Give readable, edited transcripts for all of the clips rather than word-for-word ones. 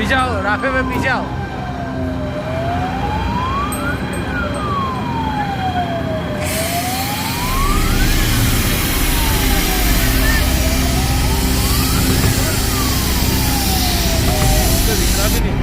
पीछे आओ, राफे में पीछे आओ। दिखना भी नहीं।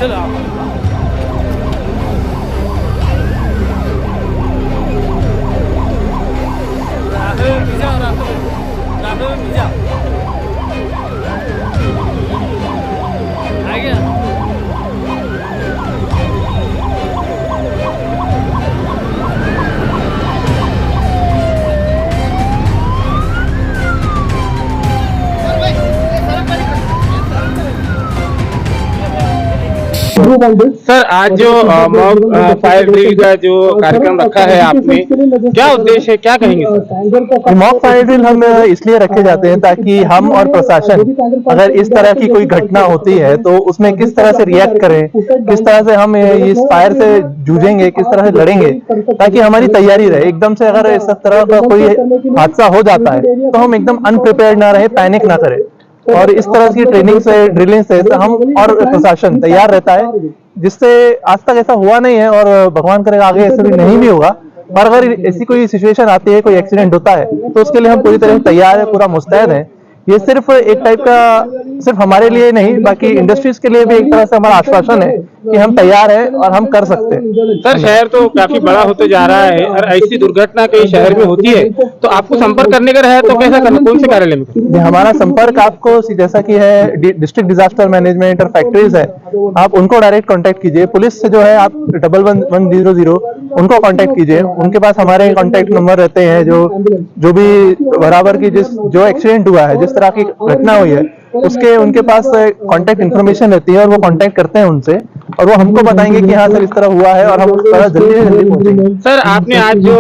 चलो आप आ गया। सर, आज जो मॉक फायर ड्रिल का जो कार्यक्रम रखा है आपने, क्या उद्देश्य है, क्या कहेंगे सर? मॉक फायर ड्रिल हम इसलिए रखे जाते हैं ताकि हम और प्रशासन अगर इस तरह की कोई घटना होती है तो उसमें किस तरह से रिएक्ट करें, किस तरह से हम इस फायर से जूझेंगे, किस तरह से लड़ेंगे, ताकि हमारी तैयारी रहे। एकदम से अगर इस तरह का कोई हादसा हो जाता है तो हम एकदम अनप्रिपेयर्ड ना रहे, पैनिक ना करें। और इस तरह की ट्रेनिंग से, ड्रिलिंग से हम और प्रशासन तैयार रहता है, जिससे आज तक ऐसा हुआ नहीं है और भगवान करेगा आगे ऐसा भी नहीं भी होगा। पर अगर ऐसी कोई सिचुएशन आती है, कोई एक्सीडेंट होता है तो उसके लिए हम पूरी तरह तैयार है, पूरा मुस्तैद है। ये सिर्फ एक टाइप का सिर्फ हमारे लिए नहीं, बाकी इंडस्ट्रीज के लिए भी एक तरह से हमारा आश्वासन है कि हम तैयार हैं और हम कर सकते हैं। सर, शहर तो काफी बड़ा होते जा रहा है और ऐसी दुर्घटना कई शहर में होती है, तो आपको संपर्क करने का रहा तो कैसा करना, कौन से कार्यालय में? हमारा संपर्क आपको जैसा कि है डिस्ट्रिक्ट डिजास्टर मैनेजमेंट और फैक्ट्रीज है, आप उनको डायरेक्ट कांटेक्ट कीजिए। पुलिस से जो है आप 111100 उनको कांटेक्ट कीजिए। उनके पास हमारे कांटेक्ट नंबर रहते हैं, जो भी बराबर की जो एक्सीडेंट हुआ है, जिस तरह की घटना हुई है, उसके उनके पास कांटेक्ट इन्फॉर्मेशन रहती है और वो कांटेक्ट करते हैं उनसे और वो हमको बताएंगे कि हाँ सर इस तरह हुआ है और हम उस तरह जल्दी से जल्दी पहुंचेंगे। सर, आपने आज जो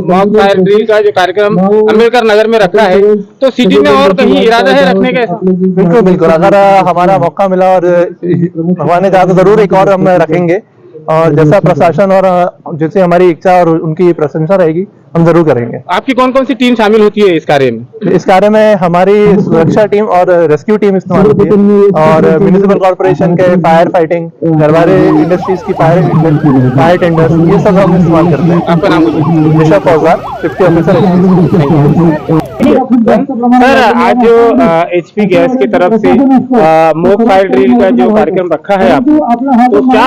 मॉक फायर ड्रिल का जो कार्यक्रम अम्बेडकर नगर में रखा है, तो सिटी में और कहीं इरादा है रखने का? बिल्कुल बिल्कुल, अगर हमारा मौका मिला और भगवान ने चाहा तो जरूर एक और हम रखेंगे, और जैसा प्रशासन और जैसे हमारी इच्छा और उनकी प्रशंसा रहेगी हम जरूर करेंगे। आपकी कौन कौन सी टीम शामिल होती है इस कार्य में? इस कार्य में हमारी सुरक्षा टीम और रेस्क्यू टीम इस्तेमाल होती है, और म्युनिसिपल कॉर्पोरेशन के फायर फाइटिंग, गरवारे इंडस्ट्रीज की फायर टेंडर्स, ये सब हम इस्तेमाल करते हैं। आपका नाम? ऋषभ फौजदार, 50 ऑफिसर। सर आज जो HP गैस की तरफ से मॉक फायर ड्रिल का जो कार्यक्रम रखा है आप, तो क्या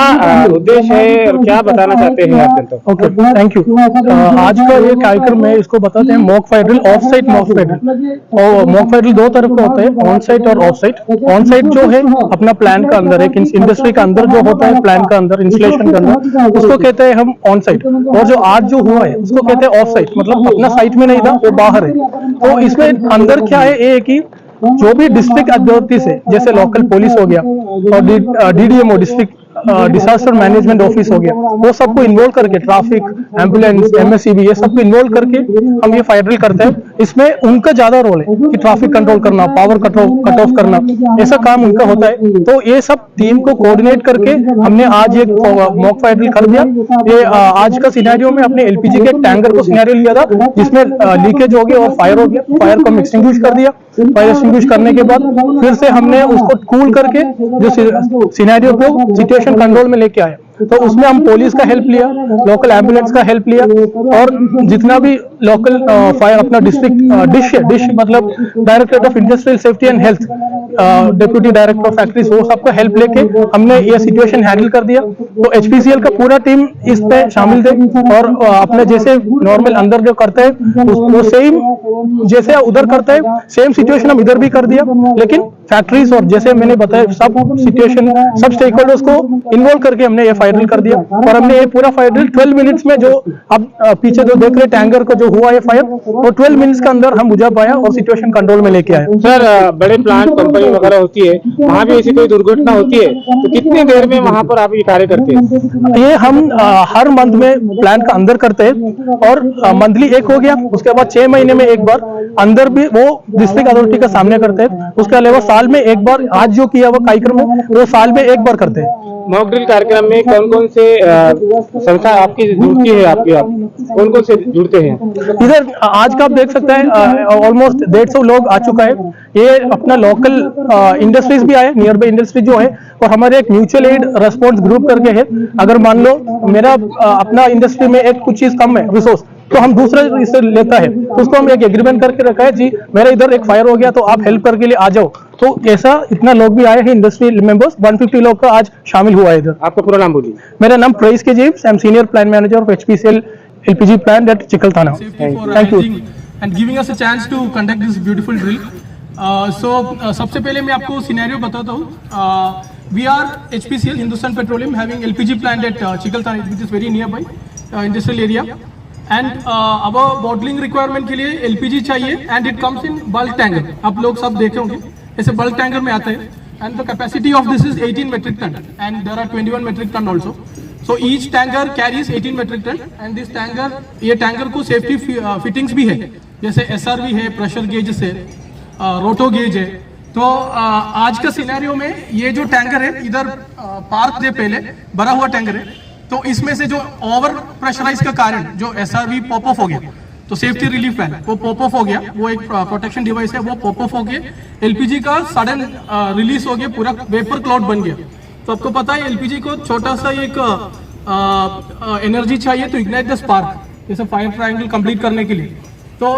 उद्देश्य है और क्या बताना चाहते हैं आप जनता को? Okay, thank you. आज का ये कार्यक्रम है, इसको बताते हैं mock fire drill, of site mock fire drill. और मॉक फायर ड्रिल दो तरफ का होता है, ऑन साइट और ऑफ साइट। ऑन साइट जो है अपना प्लान का अंदर, एक इंडस्ट्री का अंदर जो होता है, प्लान का अंदर, इंस्टॉलेशन के अंदर, उसको कहते हैं हम ऑन साइट। और जो आज जो हुआ है उसको कहते हैं ऑफ साइट, मतलब अपना साइट में नहीं था, वो बाहर है। तो इसमें अंदर क्या है, ये है कि जो भी डिस्ट्रिक्ट अथॉरिटीज है, जैसे लोकल पुलिस हो गया और DDMO district disaster management office हो गया, वो सबको इन्वॉल्व करके, ट्रैफिक, एम्बुलेंस, MSCB, ये सबको इन्वॉल्व करके हम ये फायर ड्रिल करते हैं। इसमें उनका ज्यादा रोल है कि ट्रैफिक कंट्रोल करना, पावर कट ऑफ करना, ऐसा काम उनका होता है। तो ये सब टीम को कोऑर्डिनेट करके हमने आज एक मॉक फायर ड्रिल कर दिया। ये आज का सिनेरियो में अपने LPG के टैंकर को सिनेरियो लिया था, जिसमें लीकेज हो गया और फायर हो गया। फायर को हम एक्सटिंग्विश कर दिया। फायर एक्सटिंग्विश करने के बाद फिर से हमने उसको कूल करके जो सिनेरियो को सिचुएशन कंट्रोल में लेके आया। तो उसमें हम पुलिस का हेल्प लिया, लोकल एम्बुलेंस का हेल्प लिया, और जितना भी लोकल फायर अपना डिस्ट्रिक्ट डिश मतलब directorate of industrial safety and health, deputy director of factories, वो सबका हेल्प लेके हमने ये सिचुएशन हैंडल कर दिया। तो HPCL का पूरा टीम इस पे शामिल थे, और अपने जैसे नॉर्मल अंदर जो करते हैं वो सेम जैसे उधर करते हैं, सेम सिचुएशन हम इधर भी कर दिया। लेकिन फैक्ट्रीज और जैसे मैंने बताया सब सिचुएशन, सब स्टेक होल्डर्स को इन्वॉल्व करके हमने ये फायर ड्रिल कर दिया। और हमने ये पूरा फायर ड्रिल 12 मिनट्स में, जो अब पीछे जो देख रहे टैंकर को जो हुआ है फायर, वो 12 मिनट्स के अंदर हम बुझा पाया और सिचुएशन कंट्रोल में लेके आए। सर बड़े प्लांट कंपनी वगैरह होती है, वहाँ भी ऐसी कोई दुर्घटना होती है तो कितनी देर में वहाँ पर आप ये कार्य करते हैं? ये हम हर मंथ में प्लान का अंदर करते हैं, और मंथली एक हो गया, उसके बाद 6 महीने में एक बार अंदर भी वो डिस्ट्रिक्ट अथॉरिटी का सामने करते हैं। उसके अलावा साल में एक बार, आज जो किया वो कार्यक्रम है वो साल में एक बार करते हैं। मॉक ड्रिल कार्यक्रम में कौन कौन से संस्था आपकी जुड़ती है, आपकी आप कौन कौन से जुड़ते हैं? इधर आज का आप देख सकते हैं ऑलमोस्ट 150 लोग आ चुका है। ये अपना लोकल इंडस्ट्रीज भी आए, नियर बाई इंडस्ट्री जो है, और हमारे एक म्यूचुअल एड रेस्पॉन्स ग्रुप करके है। अगर मान लो मेरा अपना इंडस्ट्री में एक कुछ चीज कम है रिसोर्स, तो हम दूसरा इससे लेता है, तो उसको हम एक एग्रीमेंट करके रखा है, जी मेरा इधर एक फायर हो गया तो आप हेल्प करके लिए आ जाओ। तो ऐसा इतना लोग भी आए हैं, इंडस्ट्री मेंबर्स 150 लोग का आज शामिल हुआ है इधर। आपका पूरा नाम बोलिए। मेरा नाम प्रईस के जीव, I am senior plan manager of HPCL LPG plant at Chikalthana. Thank you. And giving us a chance to conduct this beautiful drill. सबसे पहले मैं आपको सिनेरियो बताता हूँ। We are HPCL Hindustan Petroleum having LPG plant at Chikalthana, which is very nearby industrial area. And our bottling requirement के लिए LPG चाहिए, and it comes in bulk tanker. आप लोग सब देखे होंगे, ऐसे bulk tanker में आता है, and the capacity of this is 18 metric ton, and there are 21 metric ton also. So each tanker carries 18 metric ton, and this tanker, ये tanker को safety fittings भी है, जैसे SRV है, pressure gauges है, रोटो गेज है। तो आज का सिनेरियो में ये जो टैंकर है इधर पार्क दे पहले भरा हुआ टैंकर है, तो इसमें से जो ओवर प्रेशराइज का कारण जो SRV पॉप ऑफ हो गया, तो सेफ्टी रिलीफ फैन वो पॉप ऑफ हो गया, वो एक प्रोटेक्शन डिवाइस है, वो पॉप ऑफ हो गया, LPG का सडन रिलीज हो गया, पूरा वेपर क्लाउड बन गया। तो आपको पता है LPG को छोटा सा एक एनर्जी चाहिए तो इग्नाइट द स्पार्क, जैसे फायर ट्रायंगल कंप्लीट करने के लिए। तो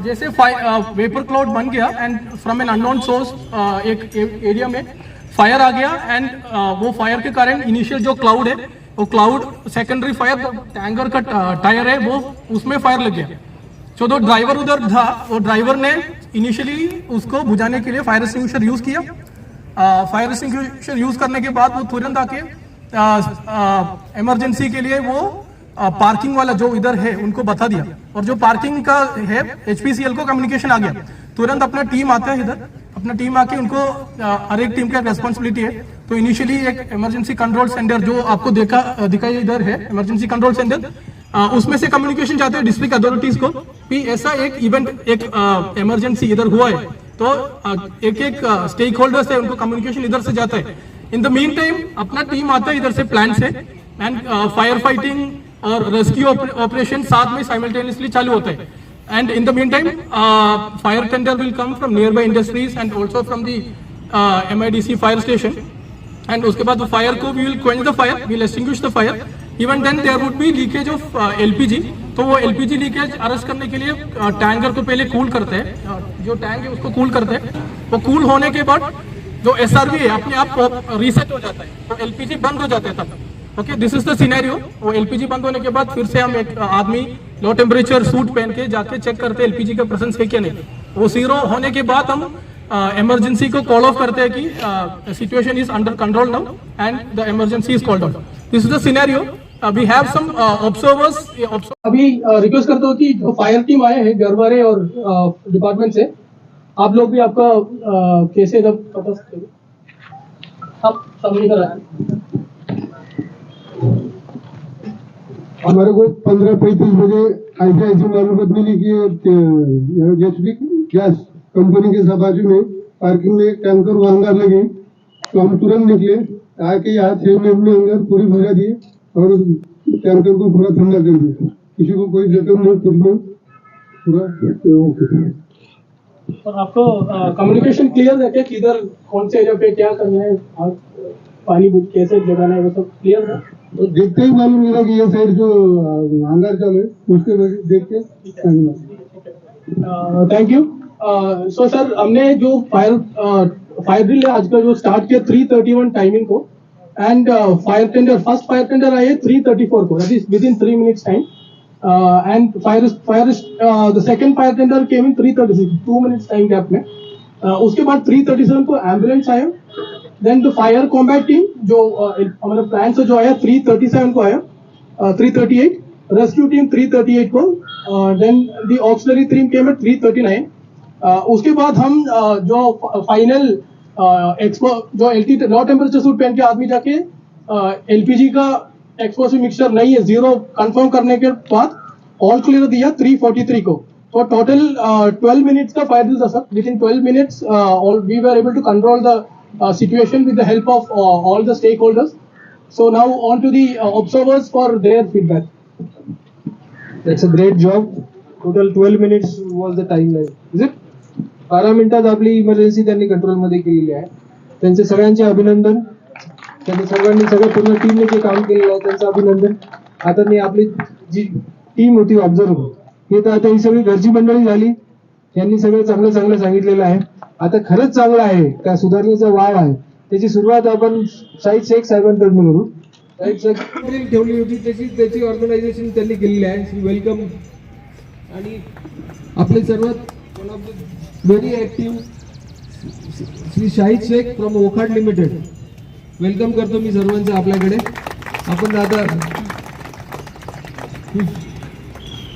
जैसे वेपर क्लाउड बन गया and from an unknown source एक एरिया में फायर आ गया, एंड वो फायर के कारण इनिशियल जो क्लाउड है वो क्लाउड सेकेंडरी फायर टैंकर का टायर है वो उसमें फायर लग गया। तो जो ड्राइवर उधर था वो ड्राइवर ने इनिशियली उसको बुझाने के लिए फायर एक्सटिंग्विशर यूज किया। फायर एक्सटिंग्विशर यूज करने के बाद वो तुरंत आके इमरजेंसी के लिए वो पार्किंग वाला जो इधर है उनको बता दिया, और जो पार्किंग का है HPCL को कम्युनिकेशन आ गया, तुरंत अपना टीम आता है इधर, अपना टीम आके उनको हर एक टीम का रेस्पॉन्सिबिलिटी है। तो इनिशियली एक इमरजेंसी कंट्रोल सेंटर जो आपको दिखाई इधर है, इमरजेंसी कंट्रोल सेंटर, उसमें से कम्युनिकेशन जाते हैं डिस्ट्रिक्ट अथॉरिटीज को कि ऐसा एक इवेंट, एक इमरजेंसी इधर हुआ है, तो एक एक स्टेक होल्डर्स है उनको कम्युनिकेशन इधर से जाता है। इन द मीन टाइम अपना टीम आता है इधर से प्लांट से, एंड फायर फाइटिंग और रेस्क्यू ऑपरेशन साथ में साइमल्टेनियसली चालू होता है। And in the meantime fire tender will come from nearby industries and also from the MIDC fire station, and उसके बाद फायर को we will quench the fire, we will extinguish the fire, even then there would be leakage of LPG. तो वो LPG leakage arrest करने के लिए tanker को पहले कूल करते हैं, जो टैंक है उसको कूल करते हैं। वो कूल होने के बाद जो एसआरवी है अपने आप रीसेट हो जाता है, तो एलपीजी बंद हो जाता है तब। Okay, this is the scenario. वो एलपीजी बंद होने के बाद फिर से हम एक आदमी लो टेम्परेचर सूट पहन के जाके चेक करते हैं एलपीजी का प्रेजेंस है क्या नहीं। वो जीरो होने के बाद हम इमरजेंसी को कॉल ऑफ करते हैं कि situation is under control now and the emergency is called out. This is the scenario. We have some observers. अभी रिक्वेस्ट करता हूँ कि जो फायर टीम आए हैं गरवारे और डिपार्टमेंट से, आप लोग भी आपका कैसे जब बता सकते हो, आप सामने कर आए। हमारे को 15:35 बजे ऐसी मालूमात मिली कि एचपी गैस कंपनी के बाजू में पार्किंग में एक टैंकर वो अंदर लगी, तो हम तुरंत निकले, आके यहाँ 6 मिनट में अंदर पूरी भरा दिए और टैंकर को पूरा ठंडा कर दिया। किसी को कोई जख्म नहीं, कुछ नहीं, पूरा। और आपको कम्युनिकेशन क्लियर है क्या, किधर कौन से एरिया पे क्या करना है, पानी कैसे जगाना है, वो सब क्लियर है? तो देखते ही मालूम मिला कि ये साइड जो अंदर चले उसके वजह देख के। Thank you. सो सर, हमने जो फायर ड्रिल है आज का जो स्टार्ट किया 3:31 टाइमिंग को, एंड फर्स्ट फायर टेंडर आए 3:34 को, that is within 3 minutes time, and the second fire tender came in 3:36, 2 minutes time gap में। उसके बाद 3:37 को एम्बुलेंस आया, then the fire combat team जो हमारे प्लान से जो आया 3:37 को आया, 3:38 रेस्क्यू टीम 3:38 को, then the auxiliary team came at 3:39। उसके बाद हम जो फाइनल जो एलटी लो टेम्परेचर सूट पहन के आदमी जाके एलपीजी का एक्सप्लोसिव मिक्सचर नहीं है जीरो कंफर्म करने के बाद ऑल क्लियर दिया 3:43 को। तो टोटल 12 मिनट्स का फायर ड्रिल था sir. Within 12 minutes we were able to control the situation with the help of all the stakeholders. So now on to the observers for their feedback. That's a great job. Total 12 minutes was the timeline. Is it? 12 मिनिटात आपली emergency त्यांनी कंट्रोलमध्ये केलेली आहे. त्यांचे सगळ्यांचे अभिनंदन. त्यांनी सर्वांनी सगळ्या पूर्ण टीमने जे काम केलेलं आहे त्यांचं अभिनंदन. आता मी आपली जी टीम होती ऑब्झर्व्ह, हे तर आता ही सगळी घरची मंडळी झाली. यांनी सगळं चांगलं चांगलं सांगितलेलं आहे. आता खरंच चांगलं आहे का सुधारणेचा वाव आहे, त्याची सुरुवात आपण शाहीद शेख साहेबांकडून करू. ठेवली होती त्याची ऑर्गनायझेशन त्यांनी केलेली आहे. वेलकम. आणि आपले सर्वात one of the very active Shri Shahid Shaikh from Okhad limited, welcome करतो मी सर्वांचं आपल्याकडे. आपण आता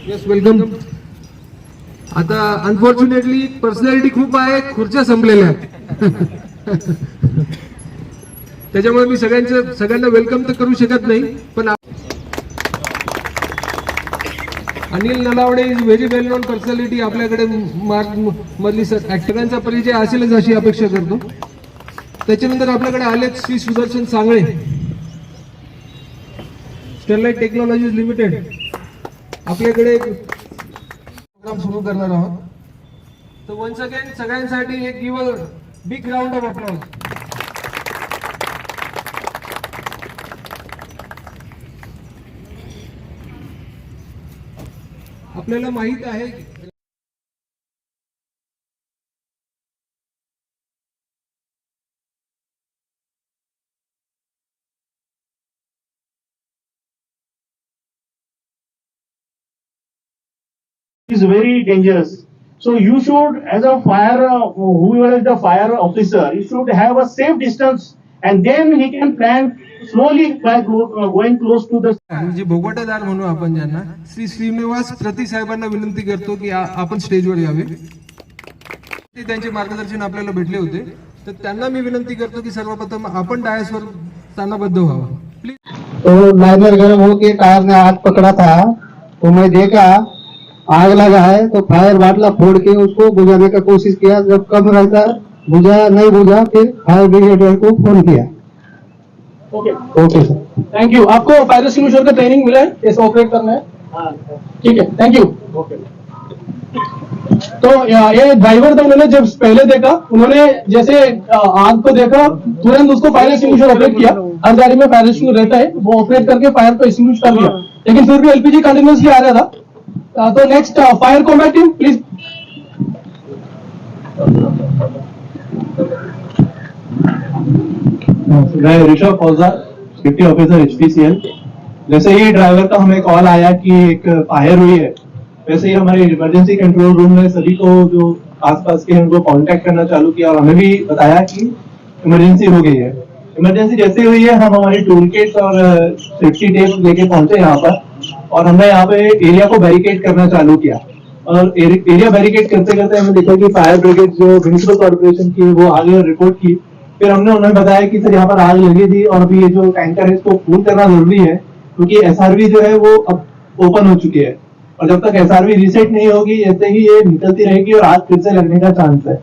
यस वेलकम. आता अनफॉर्च्युनेटली पर्सनॅलिटी खूप आहे, खुर्च्या संपलेल्या आहेत. त्याच्यामुळे मी सगळ्यांना वेलकम तर करू शकत नाही, पण Anil Nalawade is very well known personality. आपल्याकडे मधली ऍक्टरांचा परिचय असेलच अशी अपेक्षा करतो. त्याच्यानंतर आपल्याकडे आलेत Shri Sudarshan Sangle, Sterlite technologies limited. आपल्याकडे प्रोग्राम सुरू करणार आहोत. तर वन्स अगेन सगळ्यांसाठी एक give a big round of applause. आपल्याला माहित आहे is very dangerous. So you should, as a fire, whoever is the fire officer, you should have a safe distance, and then he can plan slowly by going close to the. जे भोगवटेदार म्हणू आपण ज्यांना, श्री श्रीनिवास प्रति साहेबांना विनंती करतो की आपण स्टेजवर यावे. ते त्यांचे मार्गदर्शन आपल्याला भेटले होते, तर त्यांना मी विनंती करतो की सर्वप्रथम आपण डायसवर स्थानबद्ध व्हावं प्लीज. तो लाइनर गर्म होके टायर ने आग पकड़ा था, तो मैं देखा आग लगा है, तो फायर बाटला फोड़ के उसको बुझाने का कोशिश किया. जब कम रहता बुझा नहीं बुझा, फिर फायर ब्रिगेड को फोन किया. Okay sir, thank you. आपको फायर एक्सटिंग्विशर का ट्रेनिंग मिला है कैसे ऑपरेट करना है? ठीक है, थैंक यू. तो ये ड्राइवर था, उन्होंने जब पहले देखा, उन्होंने जैसे आग को देखा तुरंत उसको फायर एक्सटिंग्विशर ऑपरेट किया. हर गाड़ी में फायर एक्सटिंग्विशर रहता है, वो ऑपरेट करके फायर को एक्सटिंग्विश कर दिया, लेकिन फिर भी एलपीजी कंटिन्यूसली आ रहा था। तो next fire combat team please. मैं ऋषभ फौजा, सेफ्टी ऑफिसर एचपीसीएल। जैसे ही ड्राइवर का हमें कॉल आया कि एक फायर हुई है, वैसे ही हमारे इमरजेंसी कंट्रोल रूम में सभी को जो आसपास के हैं उनको कांटेक्ट करना चालू किया और हमें भी बताया कि इमरजेंसी हो गई है। इमरजेंसी जैसे हुई है, हम हमारी टूल किट और सेफ्टी टेप लेके पहुंचे यहाँ पर और हमने यहाँ पे एरिया को बैरिकेड करना चालू किया। और एरिया बैरिकेड करते करते हमने देखा कि फायर ब्रिगेड जो म्युनिसिपल कॉर्पोरेशन की वो आगे रिपोर्ट की। फिर हमने उन्हें बताया कि सर यहाँ पर आग लगी थी और अभी ये जो टैंकर है इसको फुल करना जरूरी है, क्योंकि एसआरवी जो है वो अब ओपन हो चुकी है और जब तक एसआरवी रीसेट नहीं होगी ऐसे ही ये निकलती रहेगी और आग फिर से लगने का चांस है,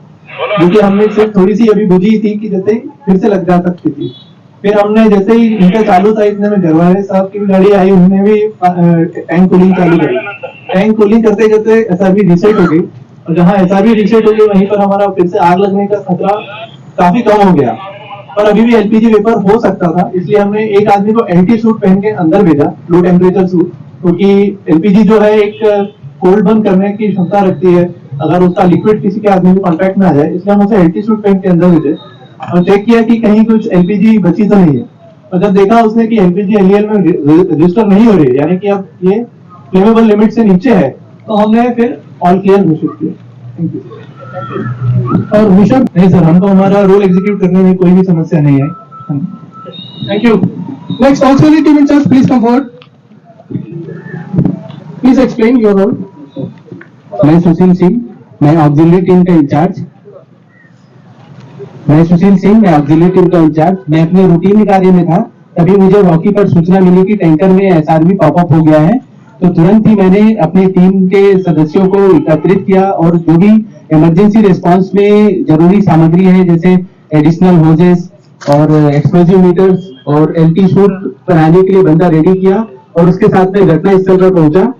क्योंकि हमने सिर्फ थोड़ी सी अभी बुझी थी कि जैसे ही फिर से लग जा सकती थी। फिर हमने जैसे ही इनका चालू था, इतने में घरवाले साहब की भी गाड़ी आई, उन्होंने भी टैंक कूलिंग चालू करी। टैंक कूलिंग करते करते एसआरवी रीसेट हो गई और जहाँ एसआरवी रीसेट हो गई वहीं पर हमारा फिर से आग लगने का खतरा काफी कम हो गया। पर अभी भी एलपीजी वेपर हो सकता था, इसलिए हमने एक आदमी को एंटी सूट पहन के अंदर भेजा, लो टेम्परेचर सूट, क्योंकि एलपीजी जो है एक कोल्ड बर्न करने की क्षमता रखती है अगर उसका लिक्विड किसी के आदमी के कॉन्टैक्ट में आ जाए, इसलिए हम उसे एंटी सूट पहन के अंदर भेजे और चेक किया कि कहीं कुछ एलपीजी बची तो नहीं है। और जब देखा उसने कि एलपीजी एलईएल में रजिस्टर नहीं हो रही है, यानी कि अब ये फ्लेमेबल लिमिट से नीचे है, तो हमने फिर ऑल क्लियर घोषित किया। Thank you. और विषय नहीं सर, हमको हमारा रोल एग्जीक्यूट करने में कोई भी समस्या नहीं है। Thank you. Next auxiliary team incharge please come forward, please explain your role. मैं सुशील सिंह, मैं ऑक्सिलरी टीम का इंचार्ज। मैं अपने रूटीन कार्य में था, तभी मुझे वॉकी पर सूचना मिली कि टैंकर में एसआरवी पॉपअप हो गया है। तो तुरंत ही मैंने अपनी टीम के सदस्यों को एकत्रित किया और जो भी इमरजेंसी रिस्पांस में जरूरी सामग्री है, जैसे एडिशनल होजेस और एक्सप्लोजिव मीटर्स और एलटी शूट बनाने के लिए बंदा रेडी किया और उसके साथ में घटना स्थल पर पहुंचा।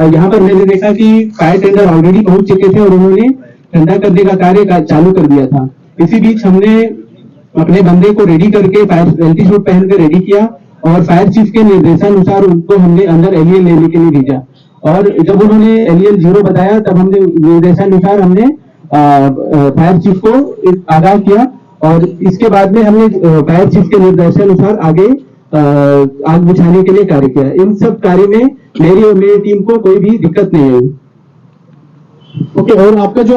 यहाँ पर मैंने देखा कि फायर टेंडर ऑलरेडी पहुंच चुके थे और उन्होंने ठंडा करने का कार्य चालू कर दिया था। इसी बीच हमने अपने बंदे को रेडी करके फायर एलटी सूट पहन कर रेडी किया और फायर चीफ के निर्देशानुसार उनको हमने अंदर एलईएल लेने के लिए भेजा। और जब उन्होंने एलईएल 0 बताया तब हमने निर्देशानुसार हमने फायर चीफ को आगाह किया और इसके बाद में हमने फायर चीफ के निर्देशानुसार आगे आग बुझाने के लिए कार्य किया। इन सब कार्य में मेरी और मेरी टीम को कोई भी दिक्कत नहीं हुई। ओके, और आपका जो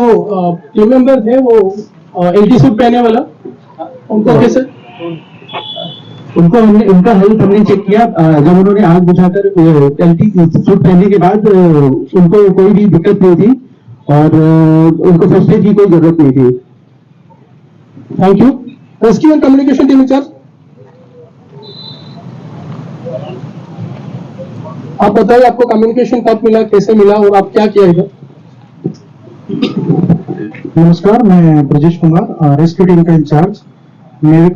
टीम मेंबर थे वो एलटी सूट पहने वाला, उनको कैसे? उनका हेल्थ हमने चेक किया। जब उन्होंने आग बुझाकर एलटी सूट पहनने के बाद उनको कोई भी दिक्कत नहीं थी और उनको फर्स्ट एड की कोई जरूरत नहीं थी। Thank you. Rescue and communication team incharge, आप बताइए आपको कम्युनिकेशन कब मिला, कैसे मिला और आप क्या किया इधर? नमस्कार, मैं ब्रजेश कुमार, रेस्क्यू टीम का इंचार्ज। मैं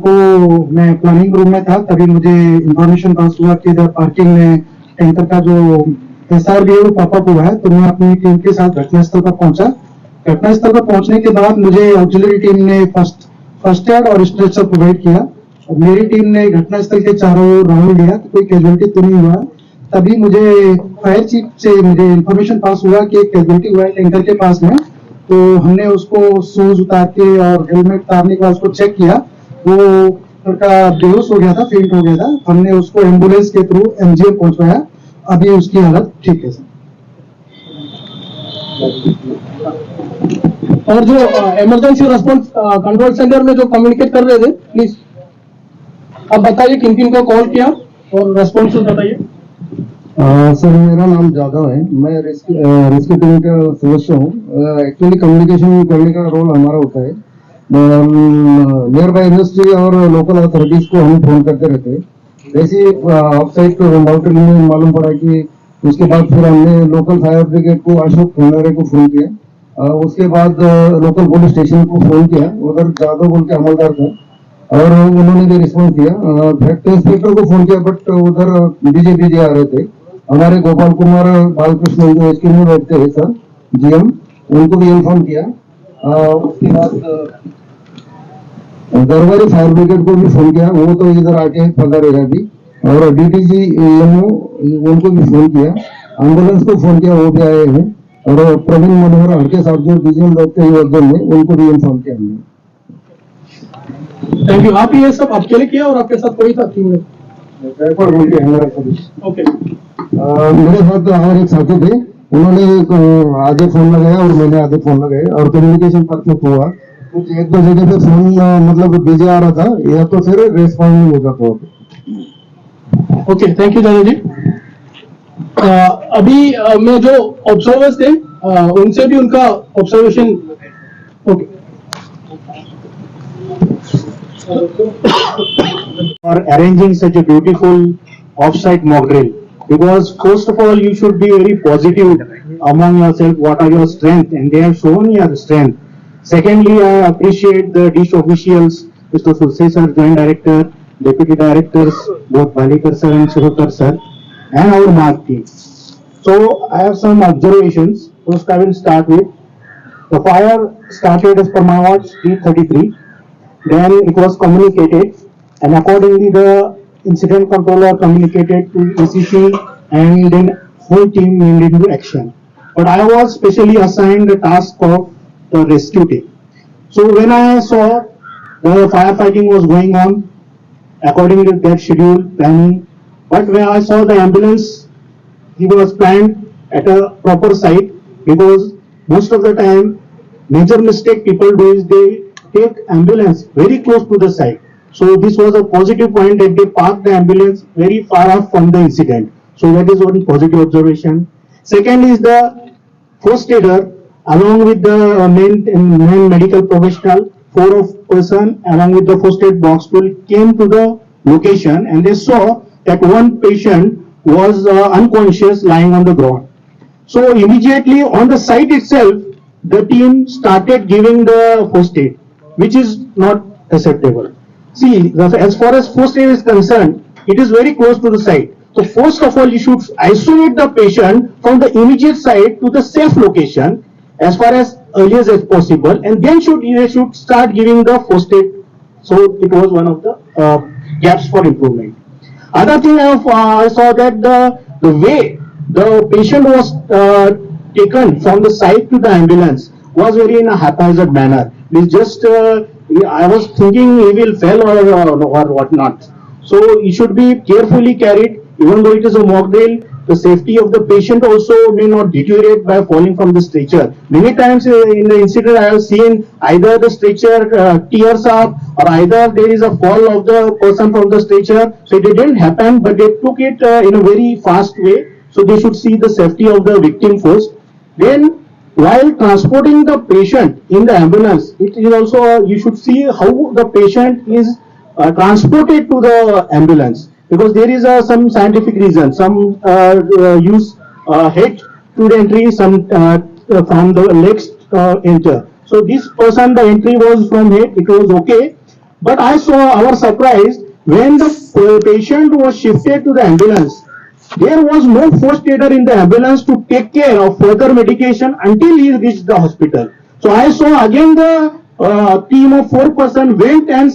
प्लानिंग रूम में था, तभी मुझे इंफॉर्मेशन पास हुआ कि इधर पार्किंग में टैंकर का जो एसआरवी है वो पॉपअप हुआ है। तो मैं अपनी टीम के साथ घटनास्थल पर पहुंचा। घटनास्थल पर पहुंचने के बाद मुझे ऑक्सिलरी टीम ने फर्स्ट एड और स्ट्रेचर प्रोवाइड किया। मेरी टीम ने घटनास्थल के चारों ओर राउंड लिया, कोई कैजुअलिटी तो नहीं हुआ। तभी मुझे फायर चीफ से मुझे इंफॉर्मेशन पास हुआ कि एक कैजुअलिटी हुआ है टैंकर के पास में। तो हमने उसको शूज उतार के और हेलमेट उतारने के बाद उसको चेक किया, वो लड़का बेहोश हो गया था, फेंट हो गया था। हमने उसको एम्बुलेंस के थ्रू एमजीएम पहुंचवाया। अभी उसकी हालत ठीक है सर। और जो इमरजेंसी रेस्पॉन्स कंट्रोल सेंटर में जो कम्युनिकेट कर रहे थे, प्लीज अब बताइए किन किन को कॉल किया और रेस्पॉन्स बताइए। सर, मेरा नाम जादव है, मैं रेस्क्यू टीम का सदस्य हूँ। एक्चुअली कम्युनिकेशन करने का रोल हमारा होता है। नियर बाय इंडस्ट्री और लोकल अथॉरिटीज को हम फोन करते रहते हैं। वैसे ऑफसाइट राउटर में मालूम पड़ा कि उसके बाद फिर हमने लोकल फायर ब्रिगेड को, अशोक खंडारे को फोन किया। उसके बाद लोकल पुलिस स्टेशन को फोन किया, उधर जादव बोल के हवलदार था और उन्होंने भी रिस्पॉन्स किया। फैक्ट्री इंस्पेक्टर को फोन किया, बट उधर डीजे आ रहे थे। हमारे गोपाल कुमार बालकृष्ण जो एसक्यू में बैठते हैं सर, जीएम, उनको भी इन्फॉर्म किया। उसके बाद दरबारी फायर ब्रिगेड को भी फोन किया, वो तो इधर आके पधारेगा भी, और डीटीजी उनको भी फोन किया, एम्बुलेंस को फोन किया, वो भी आए हैं, और प्रवीण मनोहर हड़के साहब जो डीजीएम डॉक्टर वर्धन में, उनको भी इन्फॉर्म किया हमने। Thank you. आप ये सब अकेले किया और आपके साथ कोई था टीम में? ओके। मेरे साथ और एक साथी थे, उन्होंने आधे फोन लगाया और मैंने आधे फोन लगाए, और कम्युनिकेशन परफेक्ट हुआ। कुछ एक दो जगह पे फोन मतलब बिजी आ रहा था, या तो फिर रेस्पॉन्स नहीं होता था। ओके, थैंक यू दादा जी। अभी मैं जो ऑब्जर्वर्स थे उनसे भी उनका observation. Okay. For arranging such a beautiful off-site mock drill, because first of all you should be very positive among yourself, what are your strengths, and they have shown your strength. Secondly, I appreciate the dish officials, Mr. Sulse sir, Joint Director, Deputy Directors, both Balikar sir and Shirokar sir, and our mark team. So I have some observations. First I will start with, the fire started as per my watch 3:33. Then it was communicated, and accordingly the incident controller communicated to ACC, and then whole team went into action. But I was specially assigned the task of the rescue team. So when I saw the firefighting was going on according to that schedule planning, but when I saw the ambulance, he was planned at a proper site, because most of the time major mistake people do is they take ambulance very close to the site. So this was a positive point, that they parked the ambulance very far off from the incident. So that is one positive observation. Second is the first aider along with the main medical professional, 4 person along with the first aid box tool came to the location, and they saw that one patient was unconscious lying on the ground. So immediately on the site itself, the team started giving the first aid, which is not acceptable. See, as far as first aid is concerned, it is very close to the site. So first of all, you should isolate the patient from the immediate site to the safe location as far as early as possible, and then you should start giving the first aid. So it was one of the gaps for improvement. Other thing I saw that the way the patient was taken from the site to the ambulance was very in a haphazard manner. It's just I was thinking he will fail or whatnot. So he should be carefully carried, even though it is a mock drill. The safety of the patient also may not deteriorate by falling from the stretcher. Many times in the incident I have seen either the stretcher tears up, or either there is a fall of the person from the stretcher. So it didn't happen, but they took it in a very fast way. So they should see the safety of the victim first. Then while transporting the patient in the ambulance, it is also you should see how the patient is transported to the ambulance, because there is some scientific reason. Some use head to the entry, some from the legs enter. So this person, the entry was from head, it was okay. But I saw our surprise when the patient was shifted to the ambulance. There was no first aider in the ambulance to take care of further medication until he reached the hospital. So I saw again the team of 4 person went and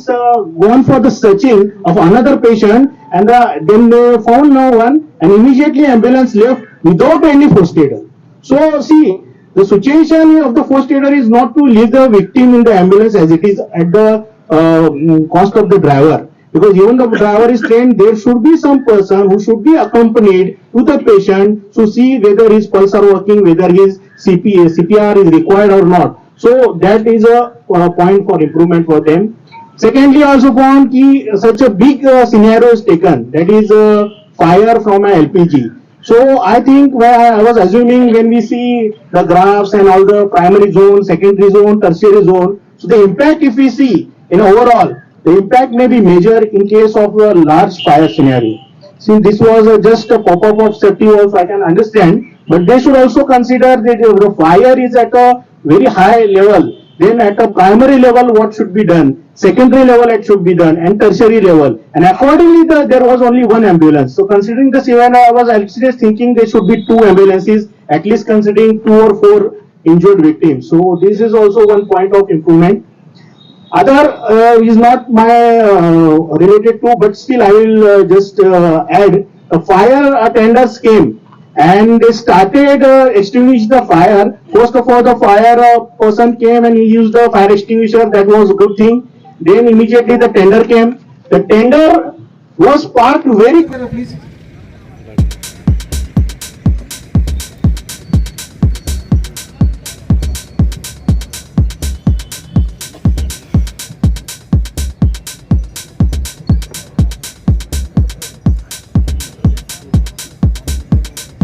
gone for the searching of another patient, and then they found no one, and immediately ambulance left without any first aider. So see, the situation of the first aider is not to leave the victim in the ambulance as it is at the cost of the driver. Because even the driver is trained, there should be some person who should be accompanied to the patient to see whether his pulse are working, whether his CPR is required or not. So that is a point for improvement for them. Secondly, I also found that such a big scenario is taken, that is fire from an LPG. So I think I was assuming when we see the graphs and all the primary zone, secondary zone, tertiary zone, so the impact if we see in overall, the impact may be major in case of a large fire scenario. Since this was just a pop-up of safety valve, I can understand, but they should also consider that the fire is at a very high level. Then at a primary level, what should be done? Secondary level, it should be done, and tertiary level. And accordingly, there was only one ambulance. So considering the scenario, I was actually thinking there should be 2 ambulances, at least considering 2 or 4 injured victims. So this is also one point of improvement. Other is not my related to, but still I will just add. The fire attendants came and they started extinguish the fire. First of all, the fire person came and he used the fire extinguisher. That was a good thing. Then immediately the tender came. The tender was parked very. Please.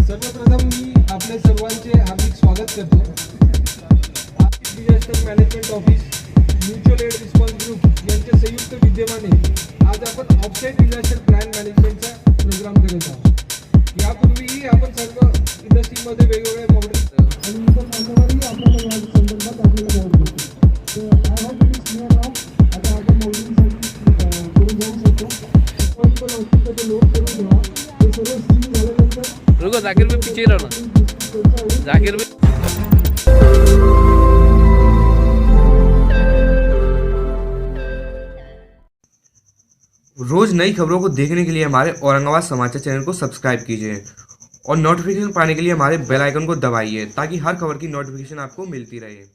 सर्वप्रथम मी आपल्या सर्वांचे हार्दिक स्वागत करतो. Disaster management office mutual aid response group यांच्या संयुक्त विद्यमाने आज आपण ऑफसाईट डिझास्टर प्लॅन मॅनेजमेंटचा प्रोग्राम करत आहोत. यापूर्वीही आपण सर्व इंडस्ट्रीमध्ये वेगवेगळ्या मॉडेल आणि इतर माध्यमांनी आपल्याला या संदर्भात आपल्याला गाईड करतो. तर I hope it is clear now. आता आपण मॉडेलिंगसाठी करून जाऊ शकतो. पॉईंट पण असतील तर ते नोट करून घ्या. हे सर्व स्क्रीन झाल्यानंतर रुको जाकिर भाई पीछे ही रहना. जाकिर भाई रोज नई खबरों को देखने के लिए हमारे औरंगाबाद समाचार चैनल को सब्सक्राइब कीजिए और नोटिफिकेशन पाने के लिए हमारे बेल आइकन को दबाइए ताकि हर खबर की नोटिफिकेशन आपको मिलती रहे.